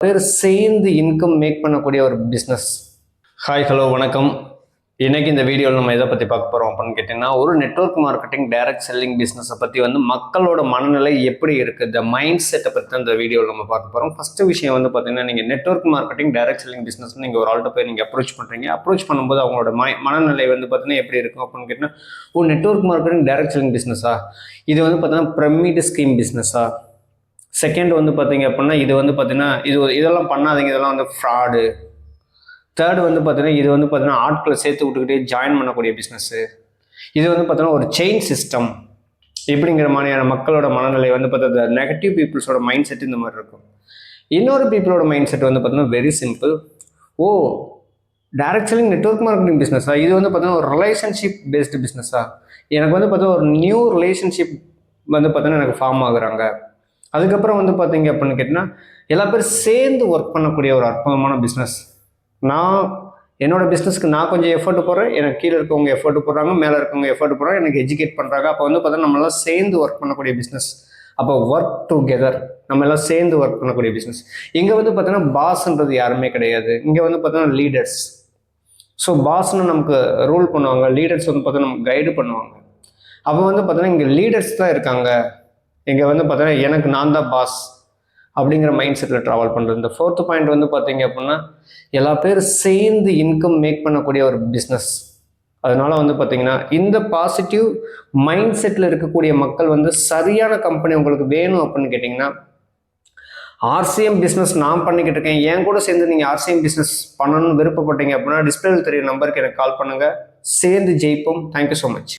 பேர் சேர்ந்து income make பண்ணக்கூடிய ஒரு பிஸ்னஸ். ஹாய் ஹலோ வணக்கம். இன்னைக்கு இந்த வீடியோவில் நம்ம எதை பற்றி பார்க்க போகிறோம் அப்படின்னு கேட்டிங்கன்னா, ஒரு நெட்வொர்க் மார்க்கெட்டிங் டைரக்ட் செல்லிங் பிஸ்னஸை பற்றி மக்களோட மனநிலை எப்படி இருக்குது, இந்த மைண்ட் செட்டை பற்றி தான் இந்த வீடியோவில் நம்ம பார்க்க போகிறோம். ஃபஸ்ட்டு விஷயம் பார்த்தீங்கன்னா, நீங்கள் network marketing direct selling business நீங்கள் ஒரு ஆள்கிட்ட போய் நீங்கள் அப்ரோச் பண்ணுறீங்க. அப்ரோச் பண்ணும்போது அவங்களோட மனநிலை பார்த்தீங்கன்னா எப்படி இருக்கும் அப்படின்னு கேட்டிங்கன்னா, ஒரு நெட்வொர்க் மார்க்கெட்டிங் டைரக்ட் செல்லிங் பிஸ்னஸா, இது பார்த்தீங்கன்னா பிரமிட் ஸ்கீம் பிஸ்னஸா, செகண்ட் பார்த்தீங்க அப்படின்னா இது பார்த்தீங்கன்னா இதெல்லாம் பண்ணாதீங்க, இதெல்லாம் ஃப்ராடு. தேர்டு பார்த்தீங்கன்னா இது பார்த்தீங்கன்னா ஆட்களை சேர்த்து விட்டுக்கிட்டே ஜாயின் பண்ணக்கூடிய பிஸ்னஸ்ஸு. இது பார்த்தீங்கன்னா ஒரு செயின் சிஸ்டம் இப்படிங்கிற மாதிரியான மக்களோட மனநிலை பார்த்தா நெகட்டிவ் பீப்புள்ஸோட மைண்ட் செட் இந்த மாதிரி இருக்கும். இன்னொரு பீப்புளோட மைண்ட் செட் பார்த்தீங்கன்னா வெரி சிம்பிள். ஓ, டைரக்ட் செல்லிங் நெட்வொர்க் மார்க்கெட்டிங் பிஸ்னஸா, இது பார்த்தீங்கன்னா ஒரு ரிலேஷன்ஷிப் பேஸ்டு பிஸ்னஸா, எனக்கு பார்த்தீங்கன்னா ஒரு நியூ ரிலேஷன்ஷிப் பார்த்தீங்கன்னா எனக்கு ஃபார்ம் ஆகுறாங்க. அதுக்கப்புறம் பார்த்தீங்க அப்படின்னு கேட்டிங்கன்னா, எல்லா பேரும் சேர்ந்து ஒர்க் பண்ணக்கூடிய ஒரு அற்புதமான பிஸ்னஸ். நான் என்னோட பிஸ்னஸ்க்கு நான் கொஞ்சம் எஃபர்ட் போடுறேன், எனக்கு கீழே இருக்கவங்க எஃபர்ட் போடுறாங்க, மேலே இருக்கவங்க எஃபர்ட் போடுறாங்க, எனக்கு எஜுகேட் பண்ணுறாங்க. அப்போ பார்த்தீங்கன்னா நம்மளாம் சேர்ந்து ஒர்க் பண்ணக்கூடிய பிஸ்னஸ். அப்போ ஒர்க் டுகெதர், நம்ம எல்லாம் சேர்ந்து ஒர்க் பண்ணக்கூடிய பிஸ்னஸ். இங்கே பார்த்தீங்கன்னா பாஸ்ன்றது யாருமே கிடையாது. இங்கே பார்த்தீங்கன்னா லீடர்ஸ். ஸோ பாஸ்ன்னு நமக்கு ரூல் பண்ணுவாங்க, லீடர்ஸ் பார்த்தீங்கன்னா நமக்கு கைடு பண்ணுவாங்க. அப்போ பார்த்தீங்கன்னா இங்கே லீடர்ஸ் தான் இருக்காங்க. இங்கே பார்த்தீங்கன்னா எனக்கு நான் தான் பாஸ் அப்படிங்கிற மைண்ட் செட்டில் ட்ராவல் பண்ணுறது. இந்த ஃபோர்த் பாயிண்ட் பார்த்தீங்க அப்படின்னா, எல்லா பேரும் சேர்ந்து இன்கம் மேக் பண்ணக்கூடிய ஒரு பிஸ்னஸ். அதனால பார்த்தீங்கன்னா இந்த பாசிட்டிவ் மைண்ட் செட்டில் இருக்கக்கூடிய மக்கள் சரியான கம்பெனி உங்களுக்கு வேணும் அப்படின்னு கேட்டிங்கன்னா, ஆர்சிஎம் பிஸ்னஸ் நான் பண்ணிக்கிட்டு இருக்கேன், என் கூட சேர்ந்து நீங்கள் ஆர்சிஎம் பிஸ்னஸ் பண்ணணும்னு விருப்பப்பட்டீங்க அப்படின்னா டிஸ்பிளேல தெரிய நம்பருக்கு எனக்கு கால் பண்ணுங்கள். சேர்ந்து ஜெயிப்போம். Thank you so much.